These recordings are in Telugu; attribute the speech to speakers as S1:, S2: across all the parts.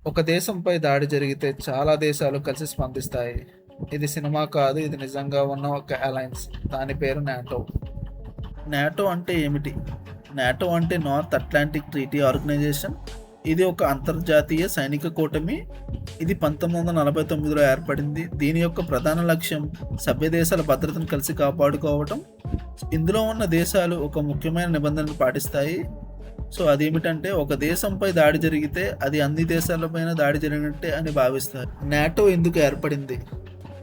S1: ఒక దేశంపై దాడి జరిగితే చాలా దేశాలు కలిసి స్పందిస్తాయి. ఇది సినిమా కాదు, ఇది నిజంగా ఉన్న ఒక అలయన్స్. దాని పేరు నాటో. నాటో అంటే ఏమిటి? నాటో అంటే నార్త్ అట్లాంటిక్ ట్రీటీ ఆర్గనైజేషన్. ఇది ఒక అంతర్జాతీయ సైనిక కూటమి. ఇది 1949లో ఏర్పడింది. దీని యొక్క ప్రధాన లక్ష్యం సభ్య దేశాల భద్రతను కలిసి కాపాడుకోవటం. ఇందులో ఉన్న దేశాలు ఒక ముఖ్యమైన నిబంధనలు పాటిస్తాయి. సో అదేమిటంటే, ఒక దేశంపై దాడి జరిగితే అది అన్ని దేశాలపైన దాడి జరిగినట్టే అని భావిస్తారు. నాటో ఎందుకు ఏర్పడింది?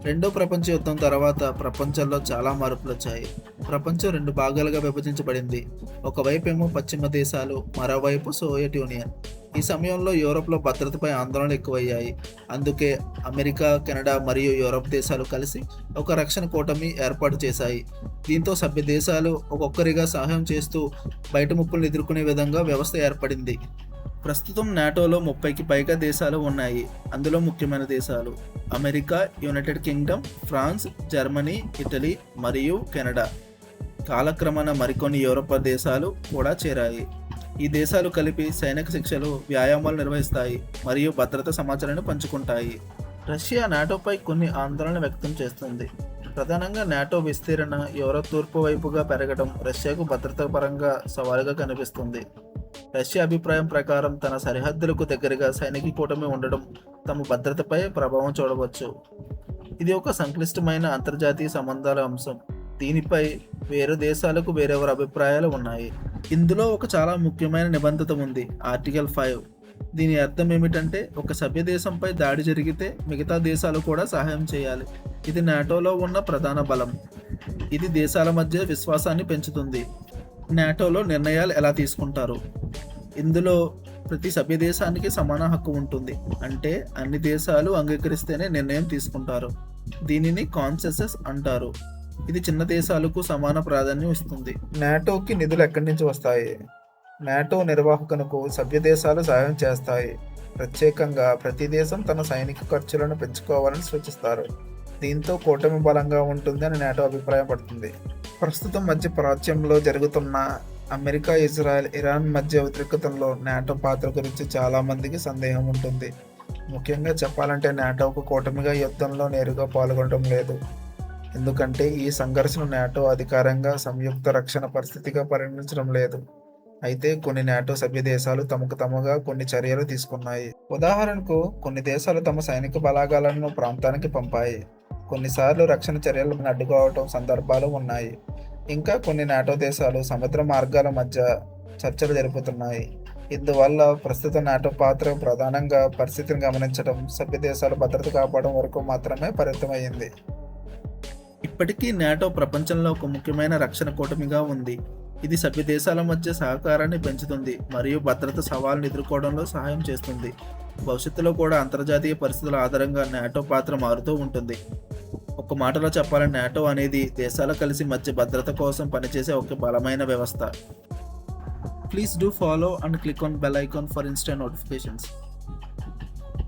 S1: రెండో ప్రపంచ యుద్ధం తర్వాత ప్రపంచంలో చాలా మార్పులు వచ్చాయి. ప్రపంచం రెండు భాగాలుగా విభజించబడింది. ఒకవైపేమో పశ్చిమ దేశాలు, మరోవైపు సోవియట్ యూనియన్. ఈ సమయంలో యూరోప్లో భద్రతపై ఆందోళనలు ఎక్కువయ్యాయి. అందుకే అమెరికా, కెనడా మరియు యూరోప్ దేశాలు కలిసి ఒక రక్షణ కూటమి ఏర్పాటు చేశాయి. దీంతో సభ్య దేశాలు ఒక్కొక్కరిగా సహాయం చేస్తూ బయట ముప్పులను ఎదుర్కొనే విధంగా వ్యవస్థ ఏర్పడింది. ప్రస్తుతం నాటోలో 30కి పైగా దేశాలు ఉన్నాయి. అందులో ముఖ్యమైన దేశాలు America, United Kingdom, France, Germany, Italy మరియు కెనడా. కాలక్రమేణా మరికొన్ని యూరోపా దేశాలు కూడా చేరాయి. ఈ దేశాలు కలిపి సైనిక శిక్షలు, వ్యాయామాలు నిర్వహిస్తాయి మరియు భద్రతా సమాచారాన్ని పంచుకుంటాయి. రష్యా నాటోపై కొన్ని ఆందోళన వ్యక్తం చేస్తుంది. ప్రధానంగా నాటో విస్తీరణ యూరప్ తూర్పు వైపుగా పెరగడం రష్యాకు భద్రతా పరంగా సవాలుగా కనిపిస్తుంది. రష్యా అభిప్రాయం ప్రకారం తన సరిహద్దులకు దగ్గరగా సైనిక కూటమి ఉండడం తమ భద్రతపై ప్రభావం చూడవచ్చు. ఇది ఒక సంక్లిష్టమైన అంతర్జాతీయ సంబంధాల అంశం. దీనిపై వేరే దేశాలకు వేరెవరి అభిప్రాయాలు ఉన్నాయి. ఇందులో ఒక చాలా ముఖ్యమైన నిబంధన ఉంది, ఆర్టికల్ 5. దీని అర్థం ఏమిటంటే, ఒక సభ్య దేశంపై దాడి జరిగితే మిగతా దేశాలు కూడా సహాయం చేయాలి. ఇది నాటోలో ఉన్న ప్రధాన బలం. ఇది దేశాల మధ్య విశ్వాసాన్ని పెంచుతుంది. నాటోలో నిర్ణయాలు ఎలా తీసుకుంటారు? ఇందులో ప్రతి సభ్య దేశానికి సమాన హక్కు ఉంటుంది. అంటే అన్ని దేశాలు అంగీకరిస్తేనే నిర్ణయం తీసుకుంటారు. దీనిని కాన్సెసస్ అంటారు. ఇది చిన్న దేశాలకు సమాన ప్రాధాన్యం ఇస్తుంది. నాటోకి నిధులు ఎక్కడి నుంచి వస్తాయి? నాటో నిర్వాహకునకు సభ్య దేశాలు సహాయం చేస్తాయి. ప్రత్యేకంగా ప్రతి దేశం తన సైనిక ఖర్చులను పెంచుకోవాలని సూచిస్తారు. దీంతో కూటమి బలంగా ఉంటుంది అని నాటో అభిప్రాయపడుతుంది. ప్రస్తుతం మధ్య ప్రాచ్యంలో జరుగుతున్న అమెరికా, ఇజ్రాయెల్, ఇరాన్ మధ్య ఉద్రిక్తతల్లో నాటో పాత్ర గురించి చాలా మందికి సందేహం ఉంటుంది. ముఖ్యంగా చెప్పాలంటే నాటో ఒక కూటమిగా యుద్ధంలో నేరుగా పాల్గొనడం లేదు. ఎందుకంటే ఈ సంఘర్షణ నాటో అధికారంగా సంయుక్త రక్షణ పరిస్థితిగా పరిగణించడం లేదు. అయితే కొన్ని నాటో సభ్య దేశాలు తమకు తమగా కొన్ని చర్యలు తీసుకున్నాయి. ఉదాహరణకు, కొన్ని దేశాలు తమ సైనిక బలాగాలను ప్రాంతానికి పంపాయి. కొన్నిసార్లు రక్షణ చర్యలను అడ్డుకోవటం సందర్భాలు ఉన్నాయి. ఇంకా కొన్ని నాటో దేశాలు సముద్ర మార్గాల మధ్య చర్చలు జరుపుతున్నాయి. ఇందువల్ల ప్రస్తుత నాటో పాత్ర ప్రధానంగా పరిస్థితిని గమనించడం, సభ్య దేశాల భద్రత కాపాడడం వరకు మాత్రమే పరిమితమైంది. ఇప్పటికీ నాటో ప్రపంచంలో ఒక ముఖ్యమైన రక్షణ కూటమిగా ఉంది. ఇది సభ్య దేశాల మధ్య సహకారాన్ని పెంచుతుంది మరియు భద్రత సవాళ్ళను ఎదుర్కోవడంలో సహాయం చేస్తుంది. భవిష్యత్తులో కూడా అంతర్జాతీయ పరిస్థితుల ఆధారంగా నాటో పాత్ర మారుతూ ఉంటుంది. ఒక మాటలో చెప్పాలంటే, నాటో అనేది దేశాల కలిసి మధ్య భద్రత కోసం పనిచేసే ఒక బలమైన వ్యవస్థ. Please do follow and click on bell icon for instant notifications.